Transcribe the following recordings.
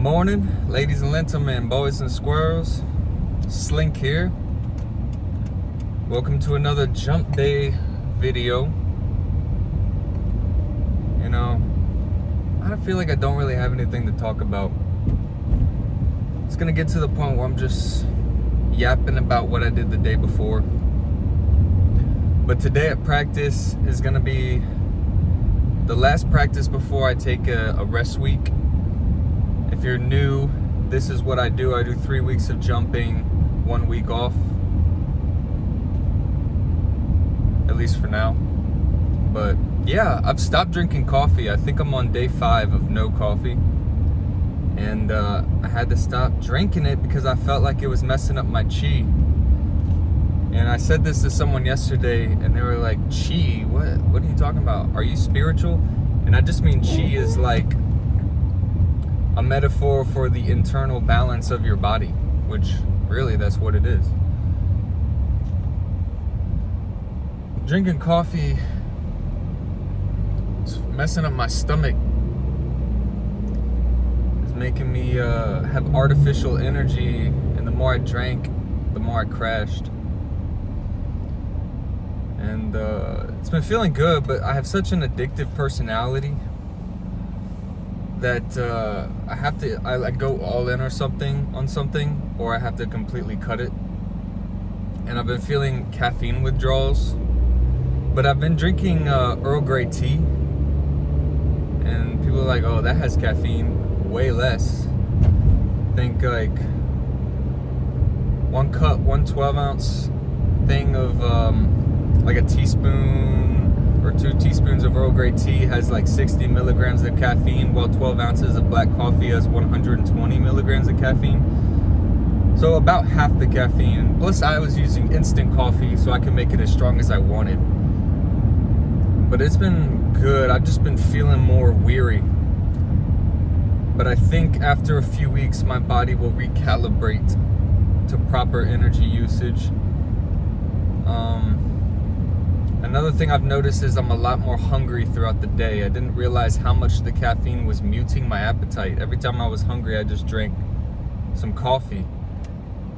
morning, ladies and gentlemen, boys and squirrels. Slink here. Welcome to another jump day video. You know, I feel like I don't really have anything to talk about. It's gonna get to the point where I'm just yapping about what I did the day before. But today at practice is gonna be the last practice before I take a rest week. If you're new, this is what I do. I do 3 weeks of jumping, 1 week off. At least for now. But yeah, I've stopped drinking coffee. I think I'm on day 5 of no coffee. And I had to stop drinking it because I felt like it was messing up my chi. And I said this to someone yesterday and they were like, chi? What are you talking about? Are you spiritual? And I just mean chi is like a metaphor for the internal balance of your body, which really that's what it is. Drinking coffee is messing up my stomach. It's making me have artificial energy, and the more I drank, the more I crashed. And it's been feeling good, but I have such an addictive personality that I go all in on something, or I have to completely cut it. And I've been feeling caffeine withdrawals, but I've been drinking Earl Grey tea, and people are like, oh, that has caffeine. Way less. I think like 1 cup, 1 12-ounce thing of like a teaspoon or 2 teaspoons of Earl Grey tea has like 60 milligrams of caffeine, while 12 ounces of black coffee has 120 milligrams of caffeine. So about half the caffeine. Plus I was using instant coffee so I can make it as strong as I wanted. But it's been good. I've just been feeling more weary. But I think after a few weeks my body will recalibrate to proper energy usage. Another thing I've noticed is I'm a lot more hungry throughout the day. I didn't realize how much the caffeine was muting my appetite. Every time I was hungry, I just drank some coffee.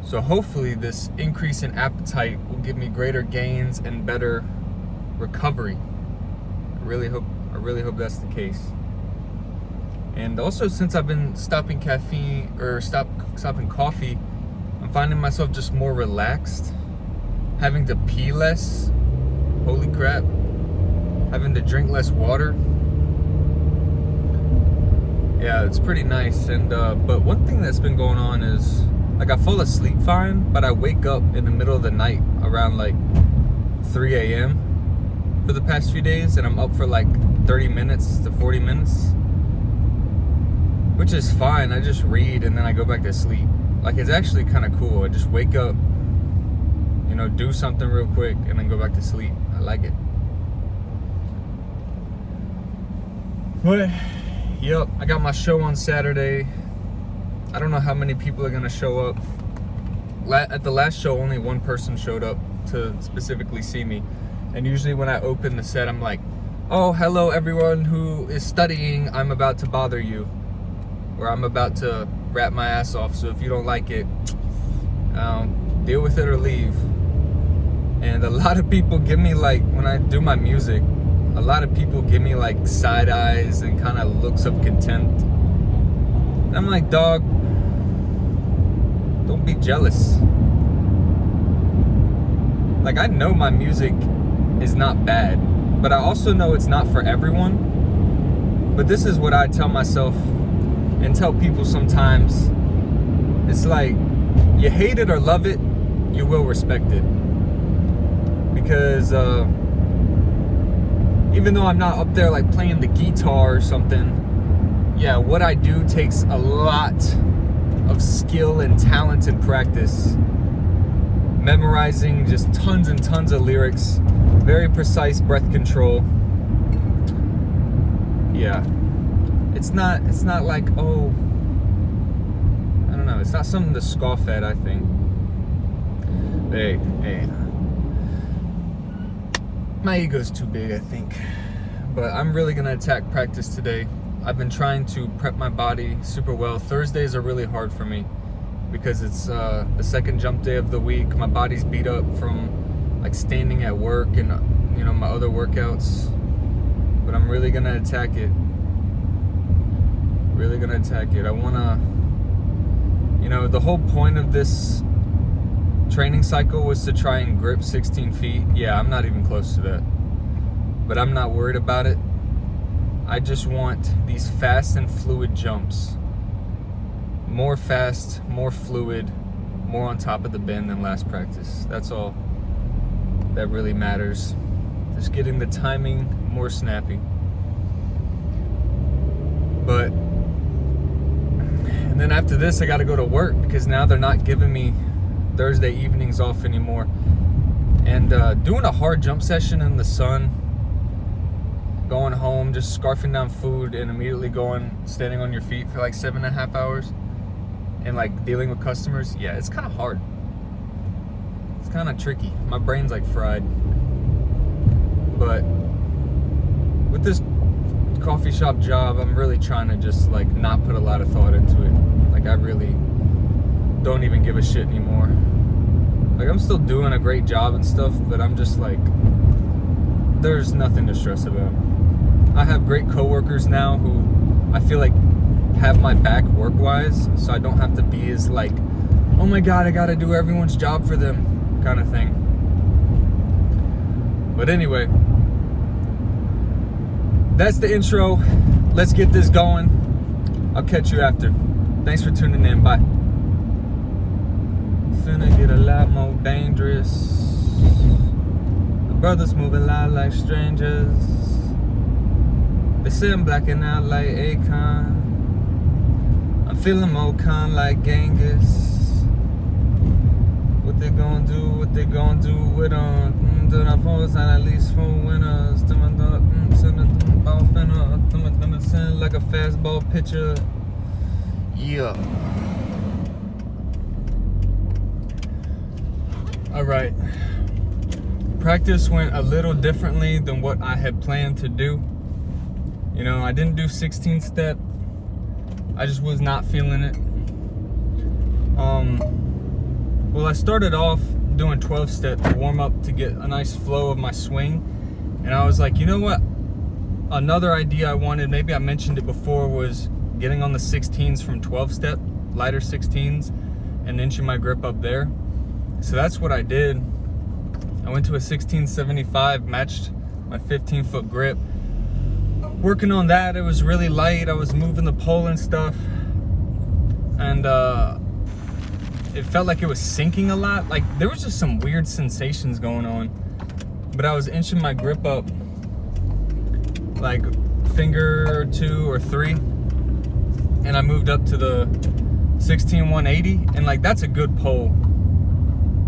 So hopefully this increase in appetite will give me greater gains and better recovery. I really hope that's the case. And also, since I've been stopping caffeine or stopping coffee, I'm finding myself just more relaxed, having to pee less. Holy crap. Having to drink less water. Yeah, it's pretty nice. And but one thing that's been going on is, like, I fall asleep fine, but I wake up in the middle of the night around like 3 a.m. for the past few days, and I'm up for like 30 minutes to 40 minutes, which is fine. I just read and then I go back to sleep. Like, it's actually kind of cool. I just wake up, you know, do something real quick and then go back to sleep. I like it. But yep, I got my show on Saturday. I don't know how many people are gonna show up. At the last show, only one person showed up to specifically see me. And usually when I open the set, I'm like, oh, hello everyone who is studying. I'm about to bother you, or I'm about to rap my ass off. So if you don't like it, deal with it or leave. And a lot of people give me, like, when I do my music, a lot of people give me like side eyes and kind of looks of contempt. And I'm like, dog, don't be jealous. Like, I know my music is not bad, but I also know it's not for everyone. But this is what I tell myself and tell people sometimes. It's like, you hate it or love it, you will respect it. Because even though I'm not up there like playing the guitar or something, yeah, what I do takes a lot of skill and talent and practice. Memorizing just tons and tons of lyrics, very precise breath control. Yeah, it's not like, oh, I don't know, it's not something to scoff at, I think. Hey, my ego's too big, I think. But I'm really gonna attack practice today. I've been trying to prep my body super well. Thursdays are really hard for me because it's the second jump day of the week. My body's beat up from like standing at work and my other workouts. But I'm really gonna attack it. I wanna, the whole point of this training cycle was to try and grip 16 feet. Yeah, I'm not even close to that. But I'm not worried about it. I just want these fast and fluid jumps. More fast, more fluid, more on top of the bend than last practice. That's all that really matters. Just getting the timing more snappy. And then after this, I gotta go to work because now they're not giving me Thursday evenings off anymore. And doing a hard jump session in the sun, going home, just scarfing down food and immediately standing on your feet for like 7.5 hours and like dealing with customers, yeah, it's kind of hard. It's kind of tricky. My brain's like fried. But with this coffee shop job, I'm really trying to just like not put a lot of thought into it. Like I really don't even give a shit anymore. Like I'm still doing a great job and stuff, but I'm just like, there's nothing to stress about. I have great coworkers now who I feel like have my back work-wise, so I don't have to be as like, oh my god, I gotta do everyone's job for them kind of thing. But anyway, that's the intro. Let's get this going. I'll catch you after. Thanks for tuning in. Bye. Finna get a lot more dangerous. The brothers move a lot like strangers. They say I'm blacking out like Akon. I'm feeling more con like Genghis. What they gonna do with them? Do not force and at least 4 winners. Send like a fastball pitcher. Yeah. Alright. Practice went a little differently than what I had planned to do. I didn't do 16 step. I just was not feeling it. Well, I started off doing 12 step to warm up to get a nice flow of my swing. And I was like, you know what? Another idea I wanted, maybe I mentioned it before, was getting on the 16s from 12 step, lighter 16s, and inching my grip up there. So that's what I did. I went to a 1675, matched my 15-foot grip. Working on that, it was really light. I was moving the pole and stuff. And it felt like it was sinking a lot. Like there was just some weird sensations going on. But I was inching my grip up like finger or 2 or 3. And I moved up to the 16180. And like that's a good pole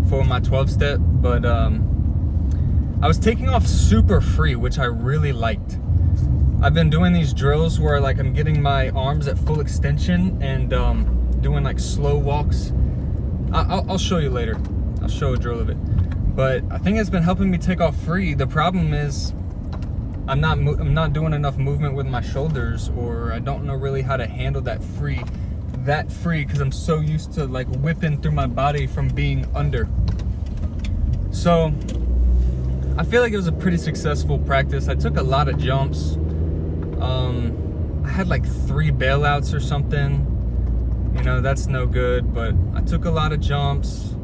for my 12 step. But I was taking off super free, which I really liked. I've been doing these drills where like I'm getting my arms at full extension and doing like slow walks. I'll show you later. I'll show a drill of it. But I think it's been helping me take off free. The problem is I'm not doing enough movement with my shoulders, or I don't know really how to handle that free because I'm so used to like whipping through my body from being under. So I feel like it was a pretty successful practice. I took a lot of jumps. I had like 3 bailouts or something. That's no good, but I took a lot of jumps.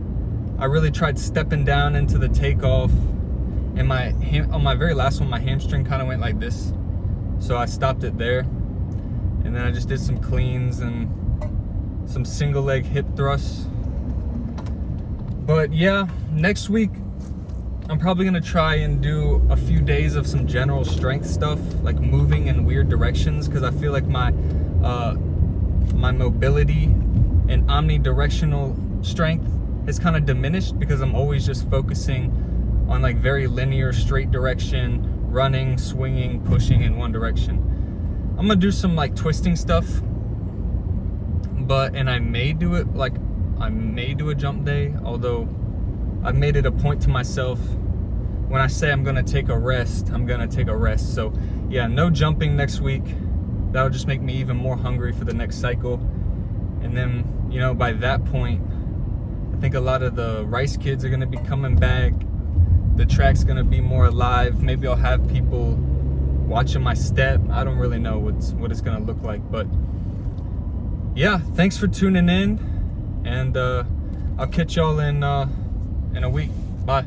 I really tried stepping down into the takeoff. And on my very last one, my hamstring kind of went like this. So I stopped it there. And then I just did some cleans and some single leg hip thrusts. But yeah, next week, I'm probably gonna try and do a few days of some general strength stuff, like moving in weird directions, because I feel like my mobility and omnidirectional strength has kind of diminished because I'm always just focusing on like very linear, straight direction, running, swinging, pushing in one direction. I'm gonna do some like twisting stuff, and I may do it I may do a jump day, although I've made it a point to myself, when I say I'm gonna take a rest, I'm gonna take a rest. So yeah, no jumping next week. that'll just make me even more hungry for the next cycle. And then, you know, by that point, I think a lot of the Rice kids are gonna be coming back. The track's gonna be more alive. Maybe I'll have people watching my step. I don't really know what it's gonna look like, but yeah, thanks for tuning in, and I'll catch y'all in a week. Bye.